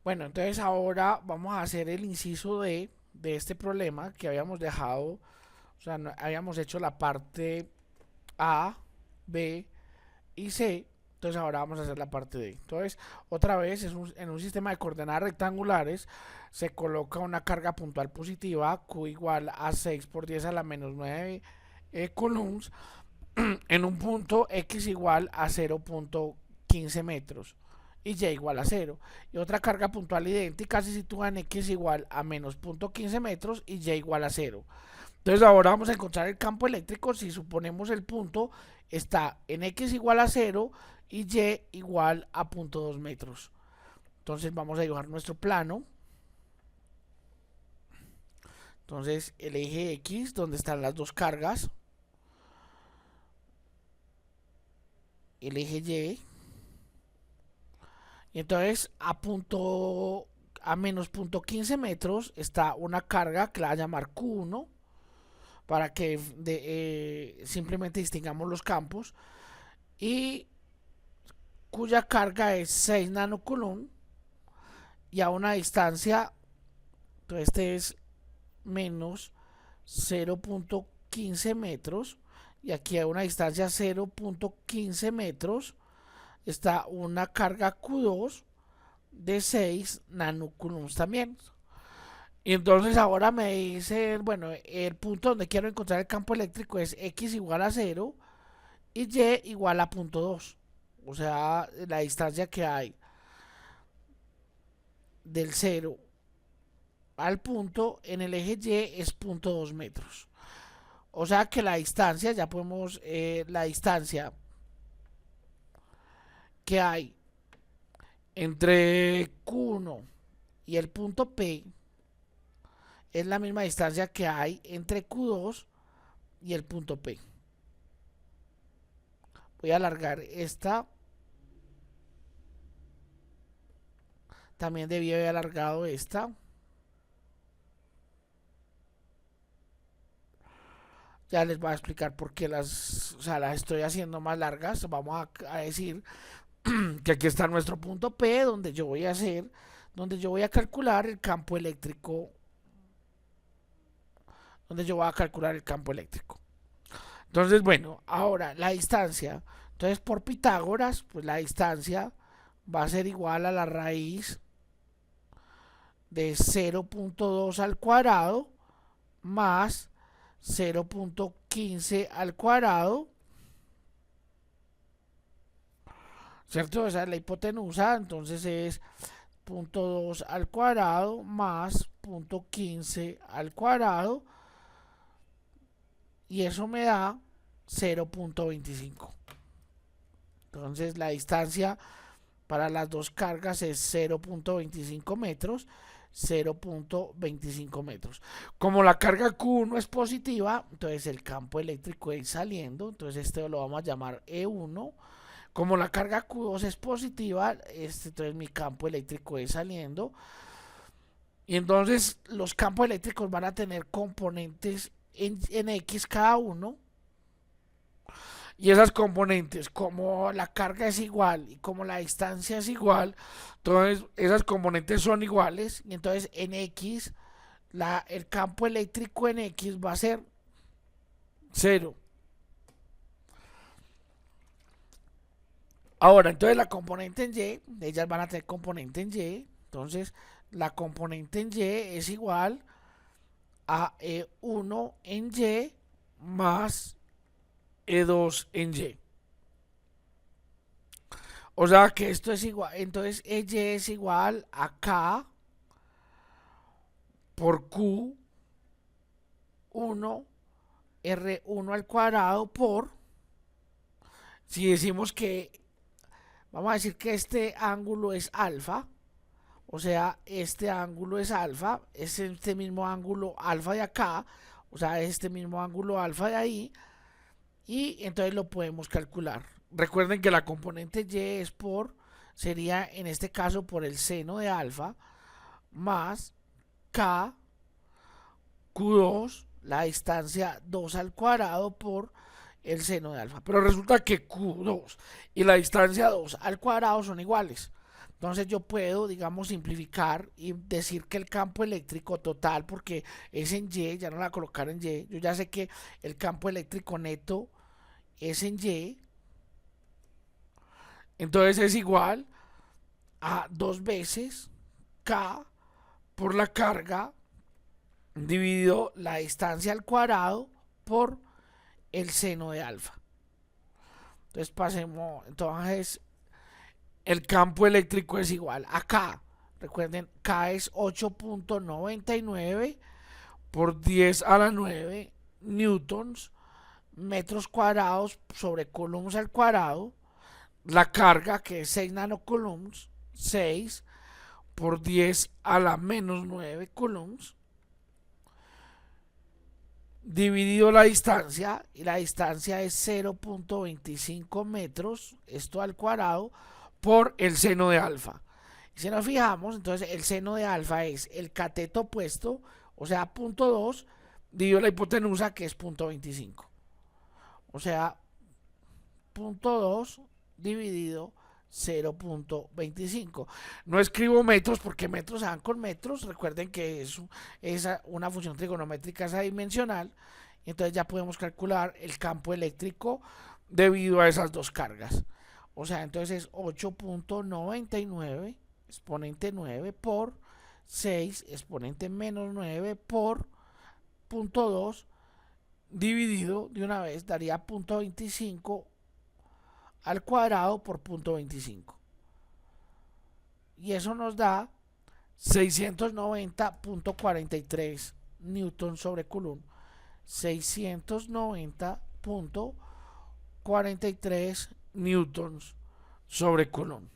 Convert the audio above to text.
Bueno, entonces ahora vamos a hacer el inciso de este problema que habíamos dejado, o sea, habíamos hecho la parte A, B y C. Entonces ahora vamos a hacer la parte D. Entonces, otra vez, en un sistema de coordenadas rectangulares, se coloca una carga puntual positiva, Q igual a 6 por 10 a la menos 9 coulombs, en un punto X igual a 0.15 metros y Y igual a 0. Y otra carga puntual idéntica se sitúa en X igual a menos 0.15 metros y Y igual a 0. Entonces ahora vamos a encontrar el campo eléctrico si suponemos el punto está en X igual a 0 y Y igual a 0.2 metros. Entonces vamos a dibujar nuestro plano. Entonces el eje X, donde están las dos cargas, el eje Y, y entonces a menos 0.15 metros está una carga que la voy a llamar Q1 para que simplemente distingamos los campos, y cuya carga es 6 nanocoulomb, y a una distancia, entonces este es menos 0.15 metros, y aquí a una distancia 0.15 metros está una carga Q2 de 6 nanocoulombs también. Y entonces ahora me dice, bueno, el punto donde quiero encontrar el campo eléctrico es X igual a 0 y Y igual a 0.2. O sea, la distancia que hay del 0 al punto en el eje Y es 0.2 metros. O sea que la distancia, ya podemos, la distancia que hay entre Q1 y el punto P es la misma distancia que hay entre Q2 y el punto P. Voy a alargar esta. También debí haber alargado esta. Ya les voy a explicar por qué o sea, las estoy haciendo más largas. Vamos a decir que aquí está nuestro punto P, donde yo voy a calcular el campo eléctrico, donde yo voy a calcular el campo eléctrico. Entonces, bueno, ahora la distancia. Entonces, por Pitágoras, pues la distancia va a ser igual a la raíz de 0.2 al cuadrado más 0.15 al cuadrado, ¿cierto? Esa es la hipotenusa, entonces es 0.2 al cuadrado más 0.15 al cuadrado, y eso me da 0.25. Entonces la distancia para las dos cargas es 0.25 metros, 0.25 metros. Como la carga Q1 es positiva, entonces el campo eléctrico es saliendo, entonces este lo vamos a llamar E1. Como la carga Q2 es positiva, entonces mi campo eléctrico es saliendo. Y entonces los campos eléctricos van a tener componentes en X cada uno. Y esas componentes, como la carga es igual y como la distancia es igual, entonces esas componentes son iguales. Y entonces en X, el campo eléctrico en X va a ser cero. Ahora, entonces la componente en Y, ellas van a tener componente en Y. Entonces la componente en Y es igual a E1 en Y más E2 en Y. O sea que esto es igual, entonces Y es igual a K por Q1 R1 al cuadrado por, si decimos que, vamos a decir que este ángulo es alfa, o sea, este ángulo es alfa, es este mismo ángulo alfa de acá, o sea, este mismo ángulo alfa de ahí, y entonces lo podemos calcular. Recuerden que la componente Y es sería en este caso por el seno de alfa, más K Q2, la distancia 2 al cuadrado por el seno de alfa. Pero resulta que Q2 y la distancia 2 al cuadrado son iguales. Entonces yo puedo, digamos, simplificar y decir que el campo eléctrico total, porque es en Y, ya no la voy a colocar en Y, yo ya sé que el campo eléctrico neto es en Y, entonces es igual a 2 veces K por la carga dividido la distancia al cuadrado por el seno de alfa. Entonces pasemos, entonces el campo eléctrico es igual a K. Recuerden, K es 8.99 por 10 a la 9 newtons metros cuadrados sobre coulombs al cuadrado. La carga, que es 6 nanocoulombs, 6 por 10 a la menos 9 coulombs, dividido la distancia, y la distancia es 0.25 metros, esto al cuadrado, por el seno de alfa. Y si nos fijamos, entonces el seno de alfa es el cateto opuesto, o sea, 0.2, dividido la hipotenusa, que es 0.25. O sea, 0.2 dividido 0.25. No escribo metros porque metros se dan con metros. Recuerden que es una función trigonométrica esa dimensional. Entonces ya podemos calcular el campo eléctrico debido a esas dos cargas. O sea, entonces es 8.99 exponente 9 por 6 exponente menos 9 por 0.2 dividido de una vez daría 0.25 al cuadrado por 0.25. Y eso nos da 690.43 newton sobre coulomb. 690.43 newtons sobre coulomb.